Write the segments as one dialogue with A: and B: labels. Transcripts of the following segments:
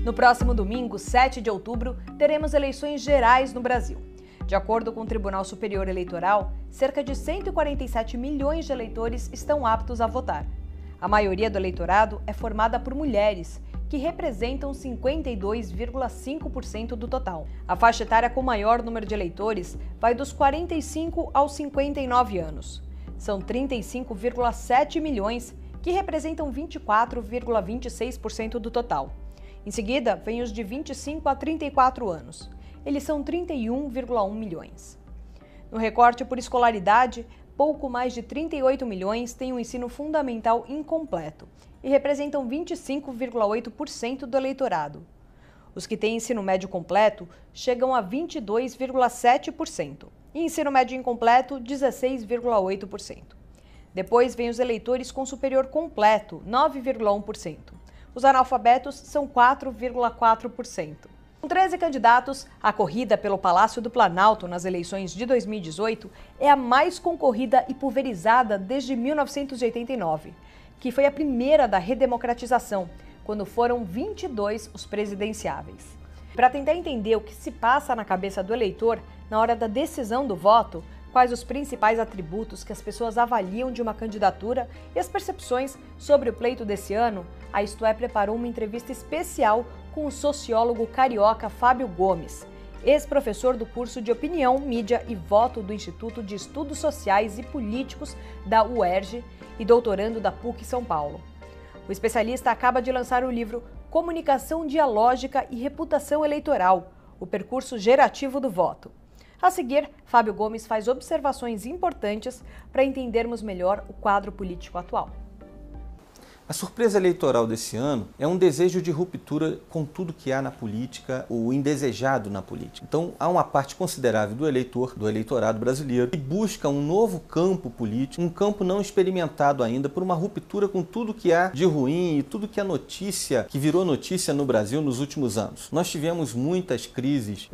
A: No próximo domingo, 7 de outubro, teremos eleições gerais no Brasil. De acordo com o Tribunal Superior Eleitoral, cerca de 147 milhões de eleitores estão aptos a votar. A maioria do eleitorado é formada por mulheres, que representam 52,5% do total. A faixa etária com maior número de eleitores vai dos 45 aos 59 anos. São 35,7 milhões, que representam 24,26% do total. Em seguida, vem os de 25 a 34 anos. Eles são 31,1 milhões. No recorte por escolaridade, pouco mais de 38 milhões têm um ensino fundamental incompleto e representam 25,8% do eleitorado. Os que têm ensino médio completo chegam a 22,7% e ensino médio incompleto, 16,8%. Depois vem os eleitores com superior completo, 9,1%. Os analfabetos são 4,4%. Com 13 candidatos, a corrida pelo Palácio do Planalto nas eleições de 2018 é a mais concorrida e pulverizada desde 1989, que foi a primeira da redemocratização, quando foram 22 os presidenciáveis. Para tentar entender o que se passa na cabeça do eleitor na hora da decisão do voto, quais os principais atributos que as pessoas avaliam de uma candidatura e as percepções sobre o pleito desse ano, a Isto É preparou uma entrevista especial com o sociólogo carioca Fábio Gomes, ex-professor do curso de Opinião, Mídia e Voto do Instituto de Estudos Sociais e Políticos da UERJ e doutorando da PUC São Paulo. O especialista acaba de lançar o livro Comunicação Dialógica e Reputação Eleitoral, o percurso gerativo do voto. A seguir, Fábio Gomes faz observações importantes para entendermos melhor o quadro político atual.
B: A surpresa eleitoral desse ano é um desejo de ruptura com tudo que há na política, o indesejado na política. Então, há uma parte considerável do eleitorado brasileiro que busca um novo campo político, um campo não experimentado ainda, por uma ruptura com tudo que há de ruim e tudo que é notícia, que virou notícia no Brasil nos últimos anos. Nós tivemos muitas crises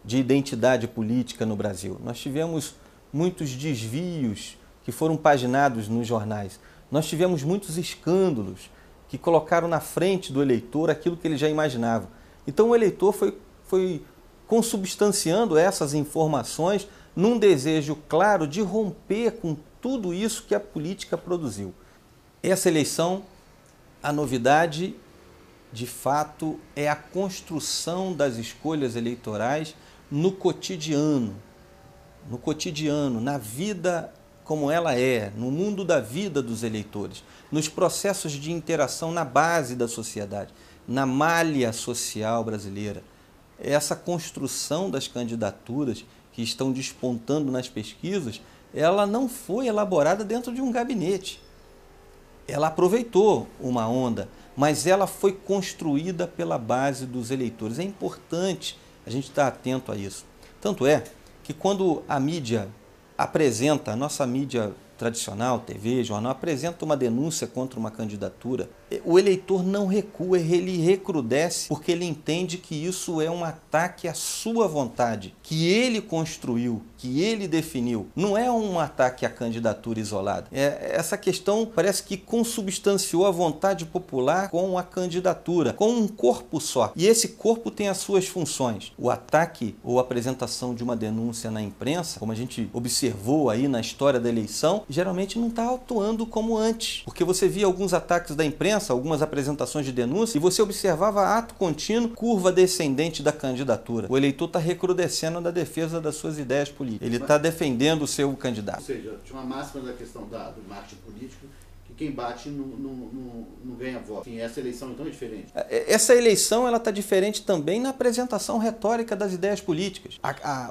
B: de identidade política no Brasil. Nós tivemos muitos desvios que foram paginados nos jornais. Nós tivemos muitos escândalos que colocaram na frente do eleitor aquilo que ele já imaginava. Então o eleitor foi consubstanciando essas informações num desejo claro de romper com tudo isso que a política produziu. Essa eleição, a novidade, de fato, é a construção das escolhas eleitorais no cotidiano, na vida como ela é, no mundo da vida dos eleitores, nos processos de interação na base da sociedade, na malha social brasileira. Essa construção das candidaturas que estão despontando nas pesquisas, ela não foi elaborada dentro de um gabinete. Ela aproveitou uma onda, mas ela foi construída pela base dos eleitores. É importante a gente estar atento a isso. Tanto é que quando a mídia apresenta, a nossa mídia tradicional, TV, jornal, apresenta uma denúncia contra uma candidatura, o eleitor não recua, ele recrudesce, porque ele entende que isso é um ataque à sua vontade, que ele construiu, que ele definiu. Não é um ataque à candidatura isolada. Essa questão parece que consubstanciou a vontade popular com a candidatura, com um corpo só. E esse corpo tem as suas funções. O ataque ou a apresentação de uma denúncia na imprensa, como a gente observou aí na história da eleição, geralmente não está atuando como antes. Porque você via alguns ataques da imprensa, algumas apresentações de denúncia, e você observava ato contínuo, curva descendente da candidatura. O eleitor está recrudescendo na defesa das suas ideias políticas. Ele está defendendo o seu candidato.
C: Ou seja, tinha uma máxima da questão do marketing político, que quem bate não ganha voto. Enfim, essa eleição então é diferente.
B: Essa eleição está diferente também na apresentação retórica das ideias políticas.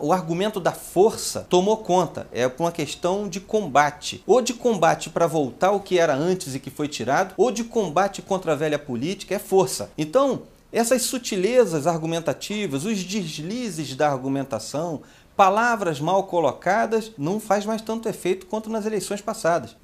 B: O argumento da força tomou conta. É por uma questão de combate. Ou de combate para voltar ao que era antes e que foi tirado, ou de combate contra a velha política, é força. Então, essas sutilezas argumentativas, os deslizes da argumentação, palavras mal colocadas, não faz mais tanto efeito quanto nas eleições passadas.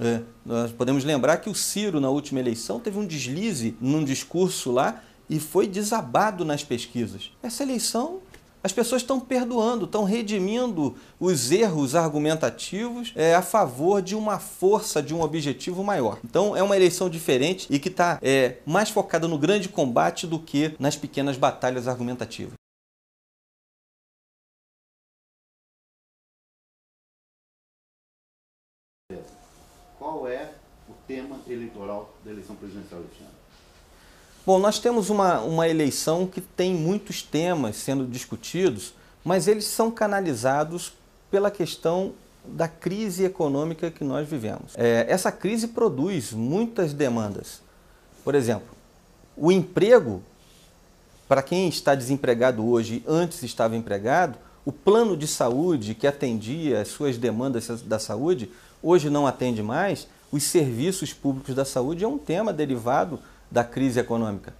B: Nós podemos lembrar que o Ciro, na última eleição, teve um deslize num discurso lá e foi desabado nas pesquisas. Essa eleição, As pessoas estão perdoando, estão redimindo os erros argumentativos a favor de uma força, de um objetivo maior. Então é uma eleição diferente e que está mais focada no grande combate do que nas pequenas batalhas argumentativas.
C: Qual é o tema eleitoral da eleição presidencial deste ano?
B: Bom, nós temos uma eleição que tem muitos temas sendo discutidos, mas eles são canalizados pela questão da crise econômica que nós vivemos. Essa crise produz muitas demandas. Por exemplo, o emprego, para quem está desempregado hoje e antes estava empregado, o plano de saúde que atendia as suas demandas da saúde, hoje não atende mais. Os serviços públicos da saúde é um tema derivado da crise econômica.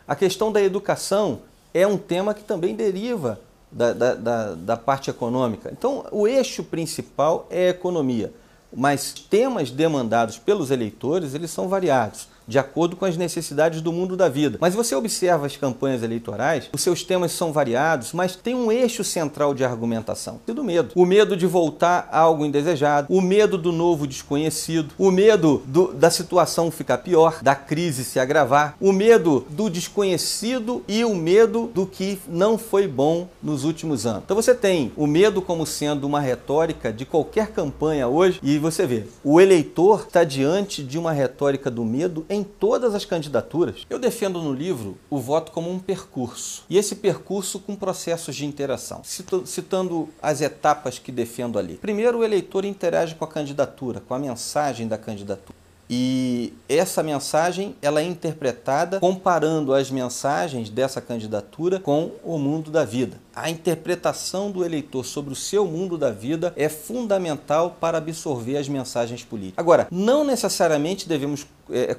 B: A questão da educação é um tema que também deriva da parte econômica. Então, o eixo principal é a economia, mas temas demandados pelos eleitores, eles são variados, de acordo com as necessidades do mundo da vida. Mas você observa as campanhas eleitorais, os seus temas são variados, mas tem um eixo central de argumentação, e do medo. O medo de voltar a algo indesejado, o medo do novo desconhecido, o medo da situação ficar pior, da crise se agravar, o medo do desconhecido e o medo do que não foi bom nos últimos anos. Então você tem o medo como sendo uma retórica de qualquer campanha hoje, e você vê, o eleitor está diante de uma retórica do medo em todas as candidaturas. Eu defendo no livro o voto como um percurso, e esse percurso com processos de interação, citando as etapas que defendo ali. Primeiro, o eleitor interage com a candidatura, com a mensagem da candidatura. E essa mensagem ela é interpretada comparando as mensagens dessa candidatura com o mundo da vida. A interpretação do eleitor sobre o seu mundo da vida é fundamental para absorver as mensagens políticas. Agora, não necessariamente devemos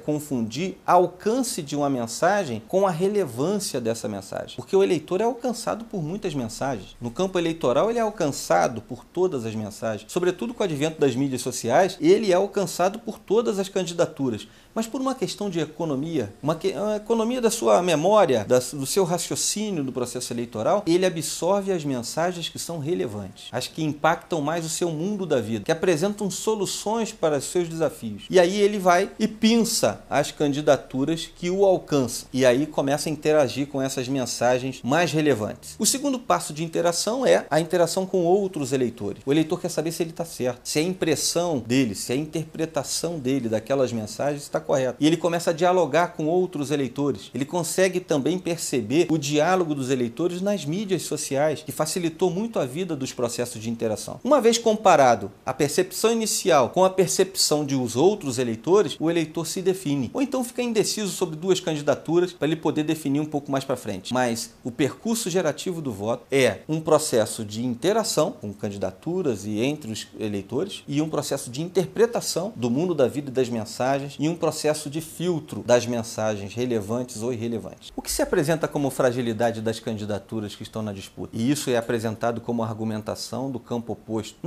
B: confundir o alcance de uma mensagem com a relevância dessa mensagem, porque o eleitor é alcançado por muitas mensagens. No campo eleitoral, ele é alcançado por todas as mensagens, sobretudo com o advento das mídias sociais, ele é alcançado por todas as candidaturas, mas por uma questão de economia, uma economia da sua memória, do seu raciocínio do processo eleitoral, ele absorve as mensagens que são relevantes, as que impactam mais o seu mundo da vida, que apresentam soluções para os seus desafios. E aí ele vai e pinça as candidaturas que o alcançam. E aí começa a interagir com essas mensagens mais relevantes. O segundo passo de interação é a interação com outros eleitores. O eleitor quer saber se ele está certo, se a impressão dele, se a interpretação dele daquelas mensagens está correta. E ele começa a dialogar com outros eleitores. Ele consegue também perceber o diálogo dos eleitores nas mídias sociais, que facilitou muito a vida dos processos de interação. Uma vez comparado a percepção inicial com a percepção de os outros eleitores, o eleitor se define. Ou então fica indeciso sobre duas candidaturas para ele poder definir um pouco mais para frente. Mas o percurso gerativo do voto é um processo de interação com candidaturas e entre os eleitores e um processo de interpretação do mundo da vida e das mensagens e um processo de filtro das mensagens relevantes ou irrelevantes. O que se apresenta como fragilidade das candidaturas que estão na disputa? E isso é apresentado como argumentação do campo oposto.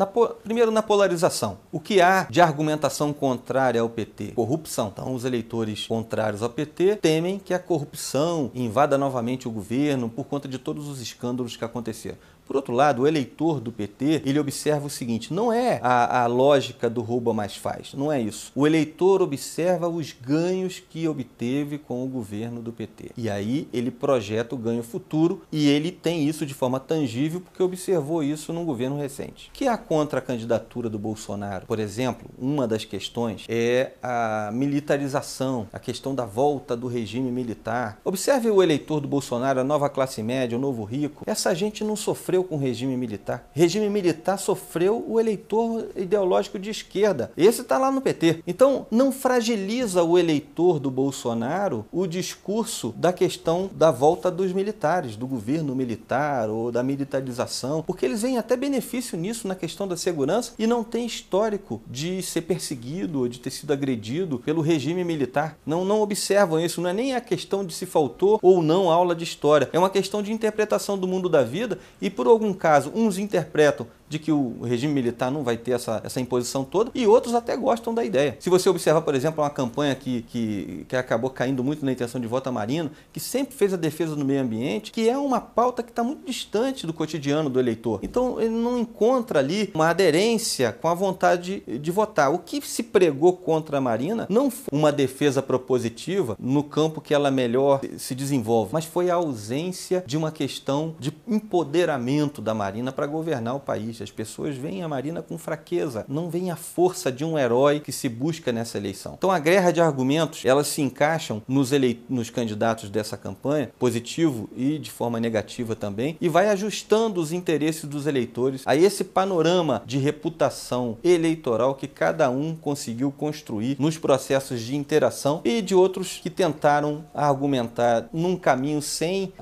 B: Primeiro, na polarização. O que há de argumentação contrária ao PT? Corrupção. Então, os eleitores contrários ao PT temem que a corrupção invada novamente o governo por conta de todos os escândalos que aconteceram. Por outro lado, o eleitor do PT, ele observa o seguinte, não é a lógica do rouba mais faz, não é isso. O eleitor observa os ganhos que obteve com o governo do PT. E aí ele projeta o ganho futuro e ele tem isso de forma tangível porque observou isso num governo recente. O que há contra a candidatura do Bolsonaro? Por exemplo, uma das questões é a militarização, a questão da volta do regime militar. Observe o eleitor do Bolsonaro, a nova classe média, o novo rico. Essa gente não sofreu com o regime militar. Regime militar sofreu o eleitor ideológico de esquerda. Esse está lá no PT. Então, não fragiliza o eleitor do Bolsonaro o discurso da questão da volta dos militares, do governo militar ou da militarização, porque eles veem até benefício nisso na questão da segurança e não tem histórico de ser perseguido ou de ter sido agredido pelo regime militar. Não observam isso. Não é nem a questão de se faltou ou não aula de história. É uma questão de interpretação do mundo da vida e, por algum caso, uns interpretam de que o regime militar não vai ter essa imposição toda, e outros até gostam da ideia. Se você observar, por exemplo, uma campanha que acabou caindo muito na intenção de voto a Marina, que sempre fez a defesa do meio ambiente, que é uma pauta que está muito distante do cotidiano do eleitor. Então ele não encontra ali uma aderência com a vontade de votar. O que se pregou contra a Marina não foi uma defesa propositiva no campo que ela melhor se desenvolve, mas foi a ausência de uma questão de empoderamento da Marina para governar o país. As pessoas veem a Marina com fraqueza, não veem a força de um herói que se busca nessa eleição. Então a guerra de argumentos, elas se encaixam nos candidatos dessa campanha, positivo e de forma negativa também, e vai ajustando os interesses dos eleitores a esse panorama de reputação eleitoral que cada um conseguiu construir nos processos de interação, e de outros que tentaram argumentar num caminho sem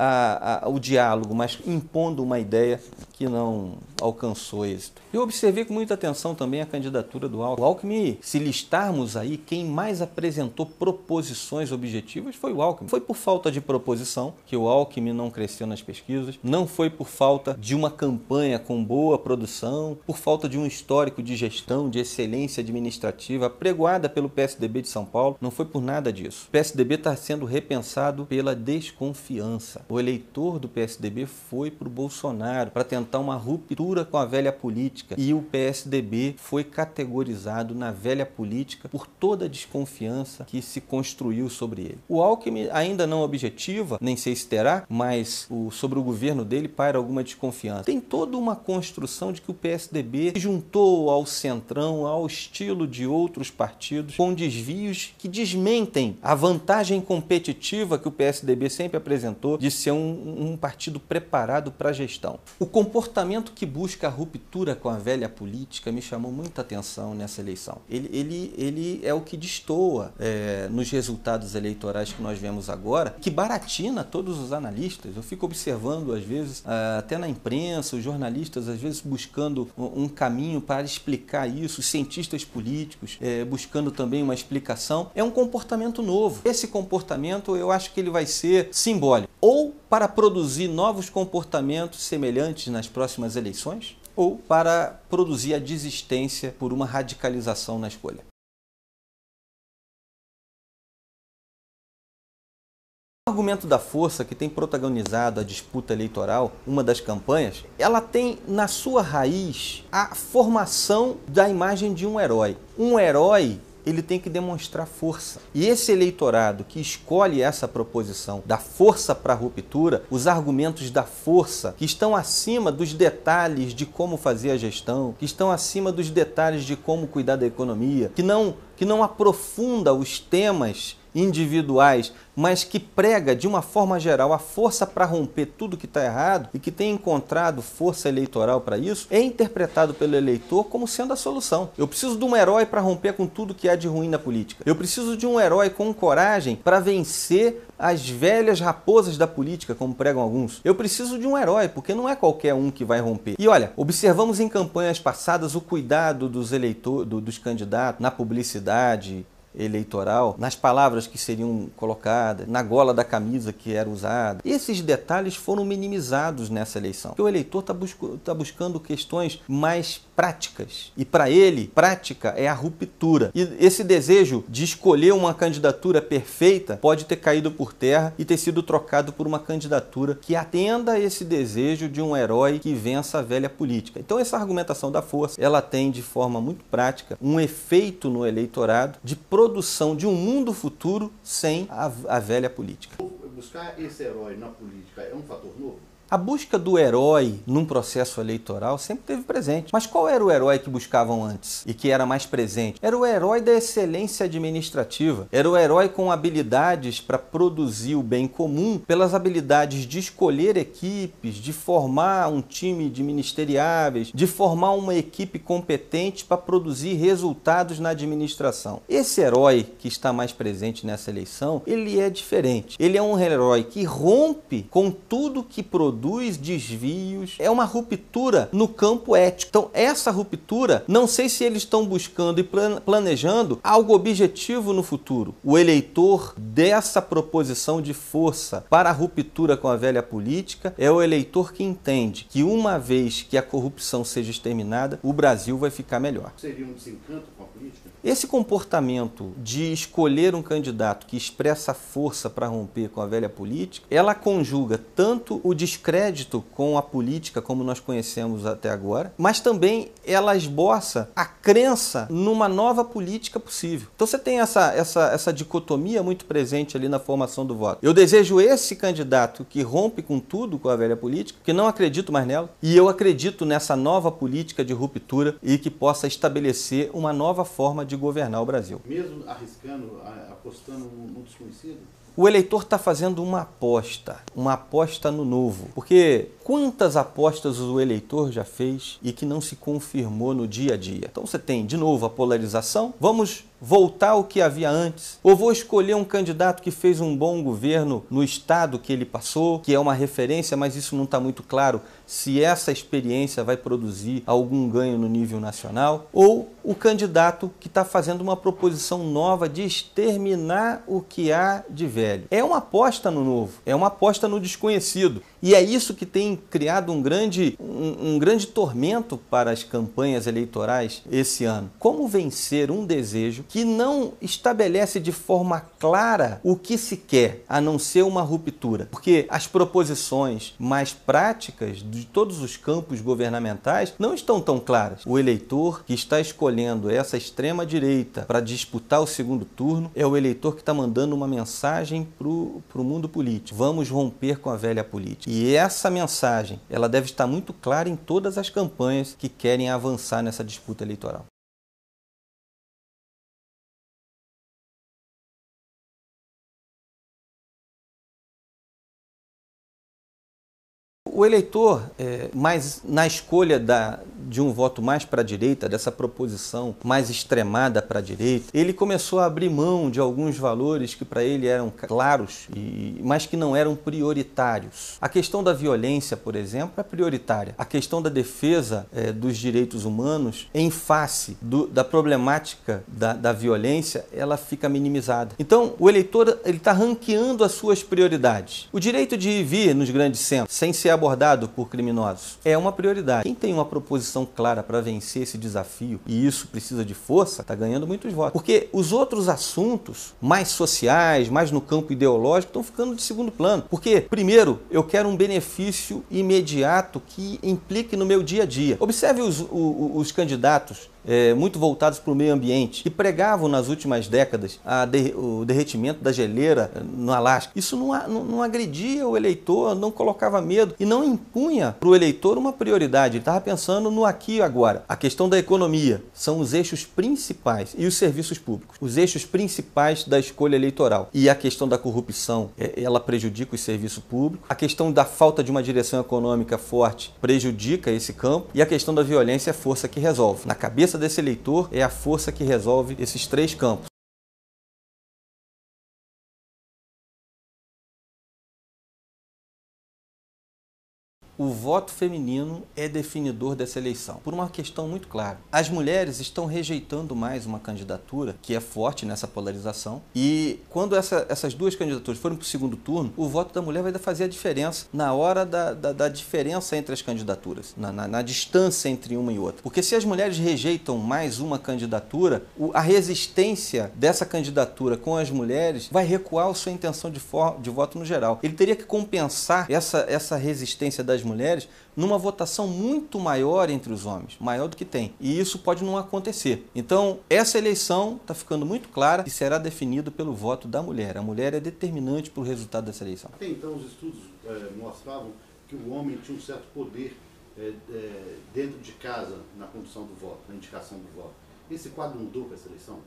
B: o diálogo, mas impondo uma ideia que não alcançou êxito. Eu observei com muita atenção também a candidatura do Alckmin. O Alckmin, se listarmos aí, quem mais apresentou proposições objetivas foi o Alckmin. Foi por falta de proposição que o Alckmin não cresceu nas pesquisas, não foi por falta de uma campanha com boa produção, por falta de um histórico de gestão, de excelência administrativa apregoada pelo PSDB de São Paulo, não foi por nada disso. O PSDB está sendo repensado pela desconfiança. O eleitor do PSDB foi para o Bolsonaro para tentar uma ruptura com a velha política, e o PSDB foi categorizado na velha política por toda a desconfiança que se construiu sobre ele. O Alckmin ainda não objetiva, nem sei se terá, mas sobre o governo dele paira alguma desconfiança. Tem toda uma construção de que o PSDB se juntou ao centrão, ao estilo de outros partidos, com desvios que desmentem a vantagem competitiva que o PSDB sempre apresentou de ser um partido preparado para a gestão. O comportamento que busca a ruptura com a velha política me chamou muita atenção nessa eleição. Ele é o que destoa nos resultados eleitorais que nós vemos agora, que baratina todos os analistas. Eu fico observando, às vezes, até na imprensa, os jornalistas, às vezes, buscando um caminho para explicar isso, os cientistas políticos buscando também uma explicação. É um comportamento novo. Esse comportamento, eu acho que ele vai ser simbólico. Ou para produzir novos comportamentos semelhantes nas próximas eleições, ou para produzir a desistência por uma radicalização na escolha. O argumento da força, que tem protagonizado a disputa eleitoral, uma das campanhas, ela tem na sua raiz a formação da imagem de um herói. Um herói, ele tem que demonstrar força. E esse eleitorado que escolhe essa proposição da força para a ruptura, os argumentos da força, que estão acima dos detalhes de como fazer a gestão, que estão acima dos detalhes de como cuidar da economia, que não aprofunda os temas individuais, mas que prega de uma forma geral a força para romper tudo que está errado e que tem encontrado força eleitoral para isso, é interpretado pelo eleitor como sendo a solução. Eu preciso de um herói para romper com tudo que há de ruim na política. Eu preciso de um herói com coragem para vencer as velhas raposas da política, como pregam alguns. Eu preciso de um herói, porque não é qualquer um que vai romper. E olha, observamos em campanhas passadas o cuidado dos eleitores, dos candidatos na publicidade eleitoral, nas palavras que seriam colocadas, na gola da camisa que era usada. Esses detalhes foram minimizados nessa eleição. Porque o eleitor está buscando questões mais práticas. E para ele, prática é a ruptura. E esse desejo de escolher uma candidatura perfeita pode ter caído por terra e ter sido trocado por uma candidatura que atenda a esse desejo de um herói que vença a velha política. Então essa argumentação da força, ela tem de forma muito prática um efeito no eleitorado de produção de um mundo futuro sem a velha política.
C: Buscar esse herói na política é um fator novo?
B: A busca do herói num processo eleitoral sempre esteve presente. Mas qual era o herói que buscavam antes e que era mais presente? Era o herói da excelência administrativa. Era o herói com habilidades para produzir o bem comum, pelas habilidades de escolher equipes, de formar um time de ministeriáveis, de formar uma equipe competente para produzir resultados na administração. Esse herói que está mais presente nessa eleição, ele é diferente. Ele é um herói que rompe com tudo que produz produz desvios, é uma ruptura no campo ético. Então, essa ruptura, não sei se eles estão buscando e planejando algo objetivo no futuro. O eleitor dessa proposição de força para a ruptura com a velha política é o eleitor que entende que uma vez que a corrupção seja exterminada, o Brasil vai ficar melhor.
C: Seria um desencanto com a política?
B: Esse comportamento de escolher um candidato que expressa força para romper com a velha política, ela conjuga tanto o descrédito com a política como nós conhecemos até agora, mas também ela esboça a crença numa nova política possível. Então você tem essa dicotomia muito presente ali na formação do voto. Eu desejo esse candidato que rompe com tudo com a velha política, que não acredito mais nela, e eu acredito nessa nova política de ruptura e que possa estabelecer uma nova forma de governar o Brasil.
C: Mesmo arriscando, apostando no desconhecido?
B: O eleitor está fazendo uma aposta no novo. Porque quantas apostas o eleitor já fez e que não se confirmou no dia a dia? Então você tem, de novo, a polarização. Vamos voltar ao que havia antes? Ou vou escolher um candidato que fez um bom governo no estado que ele passou, que é uma referência, mas isso não está muito claro se essa experiência vai produzir algum ganho no nível nacional? Ou o candidato que está fazendo uma proposição nova de exterminar o que há de velho? É uma aposta no novo, é uma aposta no desconhecido. E é isso que tem criado um grande tormento para as campanhas eleitorais esse ano. Como vencer um desejo que não estabelece de forma clara o que se quer, a não ser uma ruptura? Porque as proposições mais práticas de todos os campos governamentais não estão tão claras. O eleitor que está escolhendo essa extrema-direita para disputar o segundo turno é o eleitor que está mandando uma mensagem para o mundo político. Vamos romper com a velha política. E essa mensagem, ela deve estar muito clara em todas as campanhas que querem avançar nessa disputa eleitoral. O eleitor, mais na escolha de um voto mais para a direita, dessa proposição mais extremada para a direita, ele começou a abrir mão de alguns valores que para ele eram claros, mas que não eram prioritários. A questão da violência, por exemplo, é prioritária. A questão da defesa dos direitos humanos, em face da problemática da violência, ela fica minimizada. Então, o eleitor está ranqueando as suas prioridades. O direito de ir e vir nos grandes centros, sem ser abordado por criminosos, é uma prioridade. Quem tem uma proposição clara para vencer esse desafio, e isso precisa de força, está ganhando muitos votos. Porque os outros assuntos, mais sociais, mais no campo ideológico, estão ficando de segundo plano. Porque, primeiro, eu quero um benefício imediato que implique no meu dia a dia. Observe os candidatos muito voltados para o meio ambiente, que pregavam nas últimas décadas o derretimento da geleira no Alasca. Isso não agredia o eleitor, não colocava medo e não impunha para o eleitor uma prioridade. Ele estava pensando no aqui e agora. A questão da economia são os eixos principais e os serviços públicos, os eixos principais da escolha eleitoral. E a questão da corrupção, ela prejudica o serviço público. A questão da falta de uma direção econômica forte prejudica esse campo. E a questão da violência é a força que resolve. Na cabeça desse eleitor é a força que resolve esses três campos. O voto feminino é definidor dessa eleição, por uma questão muito clara. As mulheres estão rejeitando mais uma candidatura que é forte nessa polarização, e quando essas duas candidaturas forem para o segundo turno, o voto da mulher vai fazer a diferença na hora da diferença entre as candidaturas, na distância entre uma e outra. Porque se as mulheres rejeitam mais uma candidatura, a resistência dessa candidatura com as mulheres vai recuar a sua intenção de voto no geral. Ele teria que compensar essa resistência das mulheres numa votação muito maior entre os homens, maior do que tem. E isso pode não acontecer. Então, essa eleição está ficando muito clara e será definido pelo voto da mulher. A mulher é determinante para o resultado dessa eleição.
C: Até então, os estudos mostravam que o homem tinha um certo poder dentro de casa na condução do voto, na indicação do voto. Esse quadro mudou com essa eleição?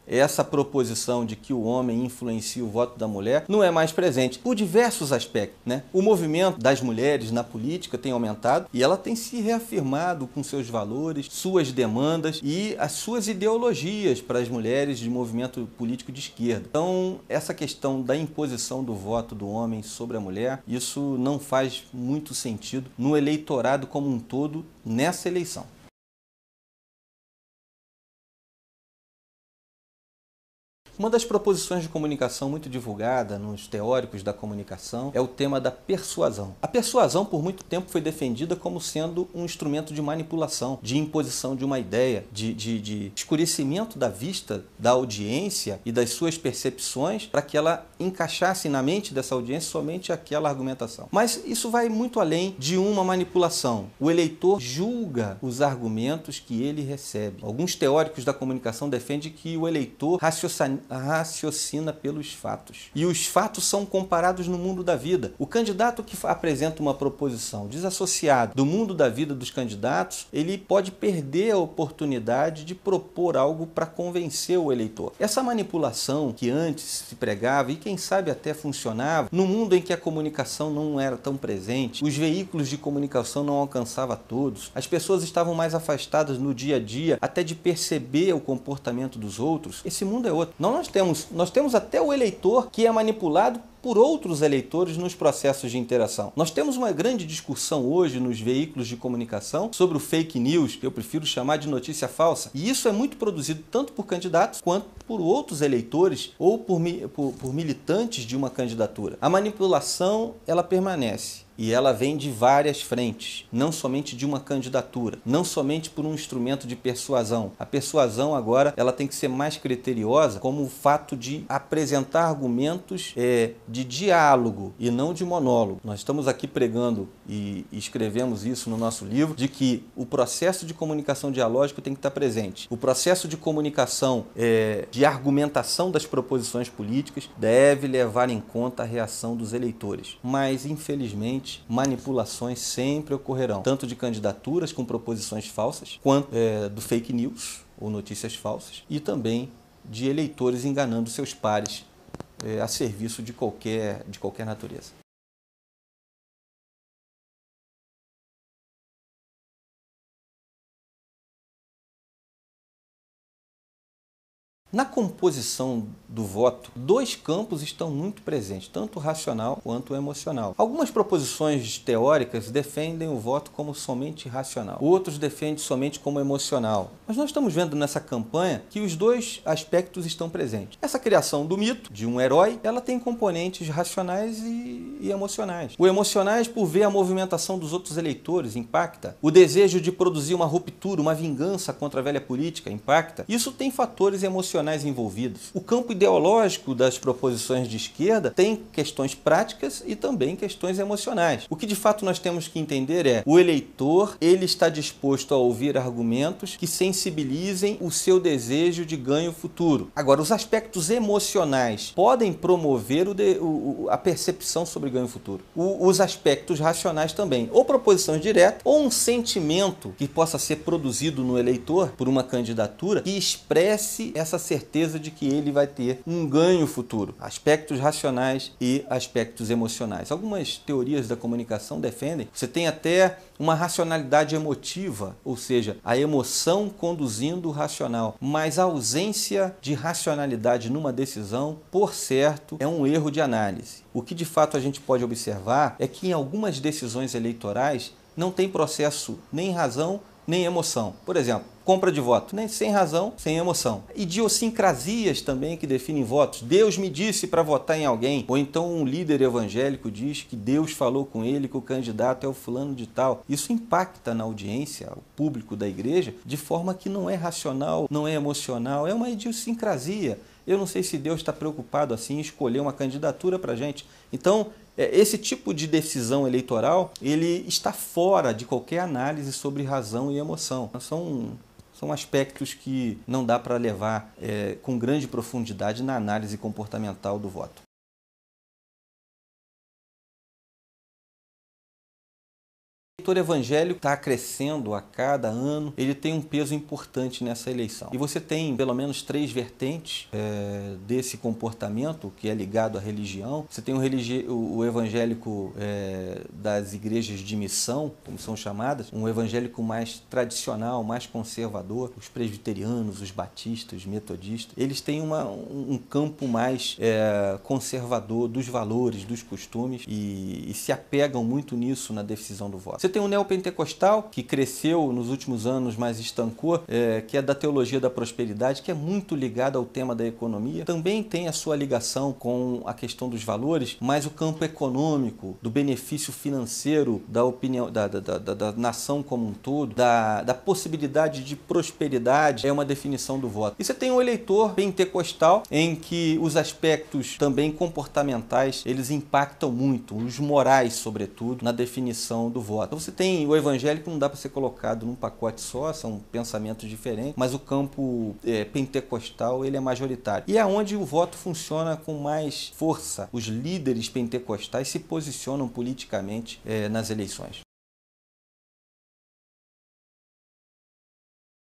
B: essa proposição de que o homem influencia o voto da mulher não é mais presente, por diversos aspectos, né? O movimento das mulheres na política tem aumentado e ela tem se reafirmado com seus valores, suas demandas e as suas ideologias para as mulheres de movimento político de esquerda. Então, essa questão da imposição do voto do homem sobre a mulher, isso não faz muito sentido no eleitorado como um todo nessa eleição. Uma das proposições de comunicação muito divulgada nos teóricos da comunicação é o tema da persuasão. A persuasão, por muito tempo, foi defendida como sendo um instrumento de manipulação, de imposição de uma ideia, de escurecimento da vista da audiência e das suas percepções para que ela encaixasse na mente dessa audiência somente aquela argumentação. Mas isso vai muito além de uma manipulação. O eleitor julga os argumentos que ele recebe. Alguns teóricos da comunicação defendem que o eleitor raciocina pelos fatos. E os fatos são comparados no mundo da vida. O candidato que apresenta uma proposição desassociada do mundo da vida dos candidatos, ele pode perder a oportunidade de propor algo para convencer o eleitor. Essa manipulação que antes se pregava e quem sabe até funcionava, no mundo em que a comunicação não era tão presente, os veículos de comunicação não alcançavam todos, as pessoas estavam mais afastadas no dia a dia, até de perceber o comportamento dos outros. Esse mundo é outro. Nós temos até o eleitor que é manipulado por outros eleitores nos processos de interação. Nós temos uma grande discussão hoje nos veículos de comunicação sobre o fake news, que eu prefiro chamar de notícia falsa. E isso é muito produzido tanto por candidatos quanto por outros eleitores ou por militantes de uma candidatura. A manipulação, ela permanece. E ela vem de várias frentes, não somente de uma candidatura, não somente por um instrumento de persuasão. A persuasão agora ela tem que ser mais criteriosa como o fato de apresentar argumentos de diálogo e não de monólogo. Nós estamos aqui pregando e escrevemos isso no nosso livro, de que o processo de comunicação dialógica tem que estar presente. O processo de comunicação, de argumentação das proposições políticas deve levar em conta a reação dos eleitores. Mas, infelizmente, manipulações sempre ocorrerão, tanto de candidaturas com proposições falsas, quanto do fake news ou notícias falsas, e também de eleitores enganando seus pares a serviço de qualquer natureza. Na composição do voto, dois campos estão muito presentes, tanto o racional quanto o emocional. Algumas proposições teóricas defendem o voto como somente racional, outros defendem somente como emocional. Mas nós estamos vendo nessa campanha que os dois aspectos estão presentes. Essa criação do mito, de um herói, ela tem componentes racionais e emocionais. O emocionais, por ver a movimentação dos outros eleitores, impacta. O desejo de produzir uma ruptura, uma vingança contra a velha política, impacta. Isso tem fatores emocionais envolvidos. O campo ideológico das proposições de esquerda tem questões práticas e também questões emocionais. O que de fato nós temos que entender é o eleitor, ele está disposto a ouvir argumentos que sensibilizem o seu desejo de ganho futuro. Agora, os aspectos emocionais podem promover a percepção sobre ganho futuro. Os aspectos racionais também. Ou proposições diretas, ou um sentimento que possa ser produzido no eleitor por uma candidatura que expresse essa certeza de que ele vai ter um ganho futuro. Aspectos racionais e aspectos emocionais. Algumas teorias da comunicação defendem que você tem até uma racionalidade emotiva, ou seja, a emoção conduzindo o racional. Mas a ausência de racionalidade numa decisão, por certo, é um erro de análise. O que de fato a gente pode observar é que em algumas decisões eleitorais não tem processo nem razão nem emoção. Por exemplo, compra de voto, nem sem razão, sem emoção. Idiosincrasias também que definem votos. Deus me disse para votar em alguém. Ou então um líder evangélico diz que Deus falou com ele que o candidato é o fulano de tal. Isso impacta na audiência, o público da igreja, de forma que não é racional, não é emocional, é uma idiosincrasia. Eu não sei se Deus está preocupado assim em escolher uma candidatura para a gente. Então, esse tipo de decisão eleitoral, ele está fora de qualquer análise sobre razão e emoção. São aspectos que não dá para levar com grande profundidade na análise comportamental do voto. eleitor evangélico está crescendo a cada ano, ele tem um peso importante nessa eleição. E você tem pelo menos 3 vertentes desse comportamento que é ligado à religião. Você tem o evangélico das igrejas de missão, como são chamadas, um evangélico mais tradicional, mais conservador, os presbiterianos, os batistas, os metodistas. Eles têm um campo mais conservador dos valores, dos costumes e se apegam muito nisso na decisão do voto. Você tem o neopentecostal, que cresceu nos últimos anos, mas estancou, que é da teologia da prosperidade, que é muito ligada ao tema da economia. Também tem a sua ligação com a questão dos valores, mas o campo econômico, do benefício financeiro, da opinião, da nação como um todo, da possibilidade de prosperidade, é uma definição do voto. E você tem o eleitor pentecostal, em que os aspectos também comportamentais, eles impactam muito, os morais, sobretudo, na definição do voto. Então você tem o evangélico, não dá para ser colocado num pacote só, são pensamentos diferentes, mas o campo pentecostal, ele é majoritário. E é onde o voto funciona com mais força. Os líderes pentecostais se posicionam politicamente nas eleições.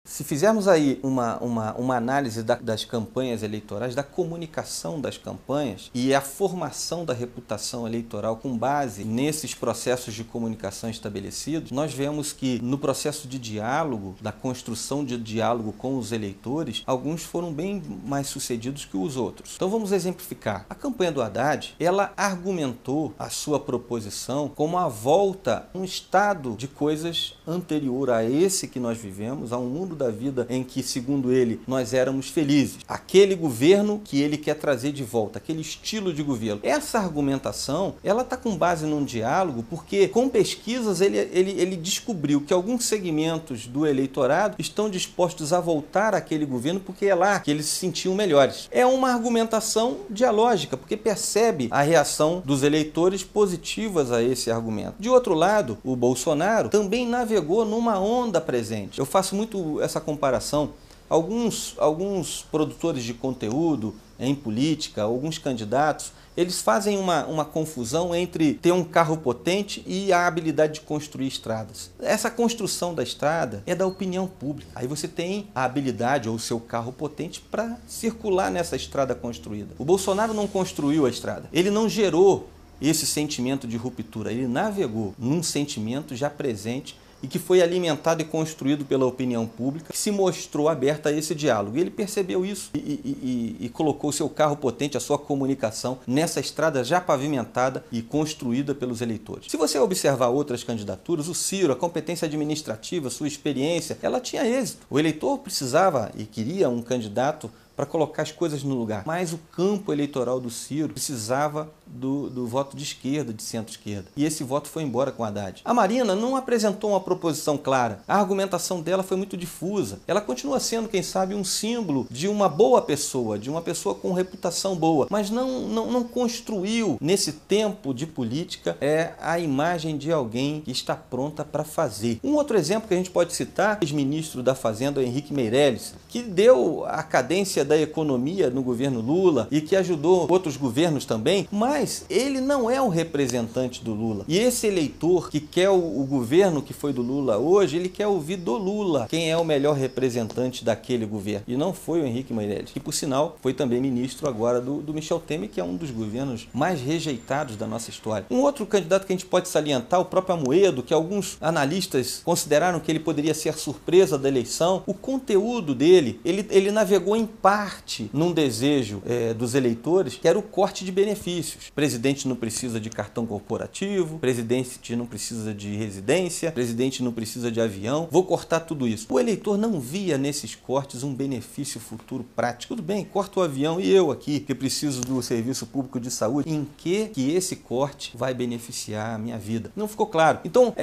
B: Se fizermos aí uma análise das campanhas eleitorais, da comunicação das campanhas e a formação da reputação eleitoral com base nesses processos de comunicação estabelecidos, nós vemos que no processo de diálogo, da construção de diálogo com os eleitores, alguns foram bem mais sucedidos que os outros. Então vamos exemplificar. A campanha do Haddad, ela argumentou a sua proposição como a volta a um estado de coisas anterior a esse que nós vivemos, a um mundo da vida em que, segundo ele, nós éramos felizes. Aquele governo que ele quer trazer de volta, aquele estilo de governo. Essa argumentação, ela está com base num diálogo, porque com pesquisas ele descobriu que alguns segmentos do eleitorado estão dispostos a voltar àquele governo porque é lá que eles se sentiam melhores. É uma argumentação dialógica, porque percebe a reação dos eleitores positivas a esse argumento. De outro lado, o Bolsonaro também navegou numa onda presente. Eu faço muito essa comparação. Alguns produtores de conteúdo em política, alguns candidatos, eles fazem uma confusão entre ter um carro potente e a habilidade de construir estradas. Essa construção da estrada é da opinião pública. Aí você tem a habilidade ou o seu carro potente para circular nessa estrada construída. O Bolsonaro não construiu a estrada. Ele não gerou esse sentimento de ruptura. Ele navegou num sentimento já presente e que foi alimentado e construído pela opinião pública, que se mostrou aberta a esse diálogo. E ele percebeu isso e colocou o seu carro potente, a sua comunicação, nessa estrada já pavimentada e construída pelos eleitores. Se você observar outras candidaturas, o Ciro, a competência administrativa, sua experiência, ela tinha êxito. O eleitor precisava e queria um candidato para colocar as coisas no lugar. Mas o campo eleitoral do Ciro precisava do voto de esquerda, de centro-esquerda. E esse voto foi embora com Haddad. A Marina não apresentou uma proposição clara. A argumentação dela foi muito difusa. Ela continua sendo, quem sabe, um símbolo de uma boa pessoa, de uma pessoa com reputação boa, mas não construiu, nesse tempo de política, a imagem de alguém que está pronta para fazer. Um outro exemplo que a gente pode citar, o ex-ministro da Fazenda, Henrique Meirelles, que deu a cadência da economia no governo Lula e que ajudou outros governos também, mas ele não é o representante do Lula. E esse eleitor que quer o governo que foi do Lula hoje, ele quer ouvir do Lula quem é o melhor representante daquele governo. E não foi o Henrique Meirelles, que por sinal foi também ministro agora do Michel Temer, que é um dos governos mais rejeitados da nossa história. Um outro candidato que a gente pode salientar, o próprio Amoedo, que alguns analistas consideraram que ele poderia ser a surpresa da eleição. O conteúdo dele, ele navegou em parte num desejo dos eleitores, que era o corte de benefícios. Presidente não precisa de cartão corporativo, presidente não precisa de residência, presidente não precisa de avião, vou cortar tudo isso. O eleitor não via nesses cortes um benefício futuro prático. Tudo bem, corta o avião e eu aqui, que preciso do serviço público de saúde, em que esse corte vai beneficiar a minha vida? Não ficou claro. Então,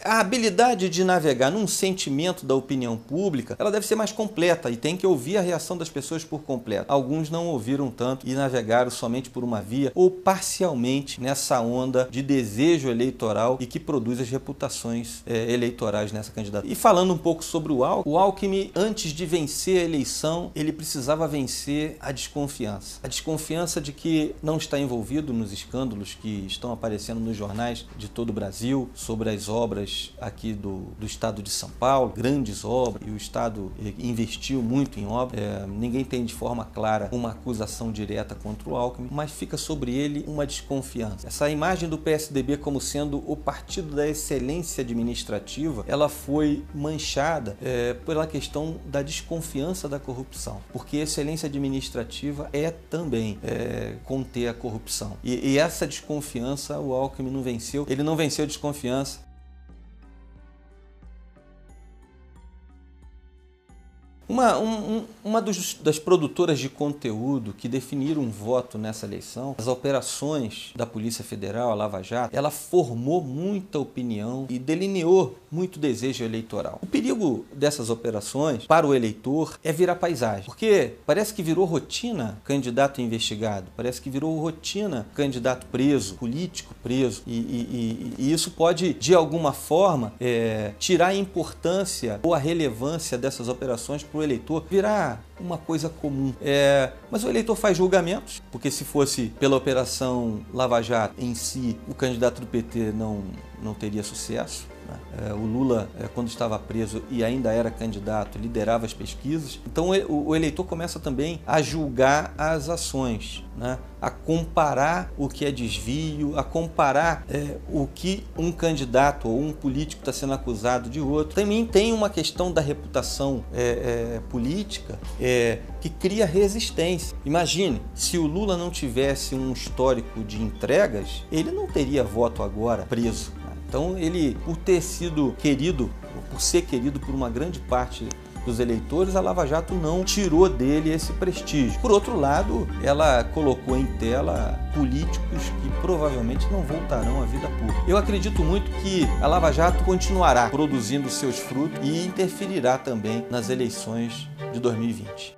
B: a habilidade de navegar num sentimento da opinião pública, ela deve ser mais completa. completa e tem que ouvir a reação das pessoas por completo. Alguns não ouviram tanto e navegaram somente por uma via ou parcialmente nessa onda de desejo eleitoral e que produz as reputações eleitorais nessa candidatura. E falando um pouco sobre o Alckmin, antes de vencer a eleição, ele precisava vencer a desconfiança. A desconfiança de que não está envolvido nos escândalos que estão aparecendo nos jornais de todo o Brasil sobre as obras aqui do estado de São Paulo, grandes obras, e o estado investiu muito em obras. Ninguém tem de forma clara uma acusação direta contra o Alckmin, mas fica sobre ele uma desconfiança. Essa imagem do PSDB como sendo o partido da excelência administrativa, ela foi manchada pela questão da desconfiança da corrupção, porque excelência administrativa é também conter a corrupção. E essa desconfiança o Alckmin não venceu, ele não venceu a desconfiança. Uma das produtoras de conteúdo que definiram um voto nessa eleição, as operações da Polícia Federal, a Lava Jato, ela formou muita opinião e delineou muito desejo eleitoral. O perigo dessas operações para o eleitor é virar paisagem, porque parece que virou rotina candidato investigado, parece que virou rotina candidato preso, político preso, e isso pode, de alguma forma, tirar a importância ou a relevância dessas operações para o eleitor, virar uma coisa comum. Mas o eleitor faz julgamentos, porque se fosse pela operação Lava Jato em si, o candidato do PT não teria sucesso. O Lula, quando estava preso e ainda era candidato, liderava as pesquisas. Então o eleitor começa também a julgar as ações, né? A comparar o que é desvio, a comparar o que um candidato ou um político está sendo acusado de outro. Também tem uma questão da reputação política que cria resistência. Imagine, se o Lula não tivesse um histórico de entregas, ele não teria voto agora preso. Então ele, por ter sido querido, por ser querido por uma grande parte dos eleitores, a Lava Jato não tirou dele esse prestígio. Por outro lado, ela colocou em tela políticos que provavelmente não voltarão à vida pública. Eu acredito muito que a Lava Jato continuará produzindo seus frutos e interferirá também nas eleições de 2020.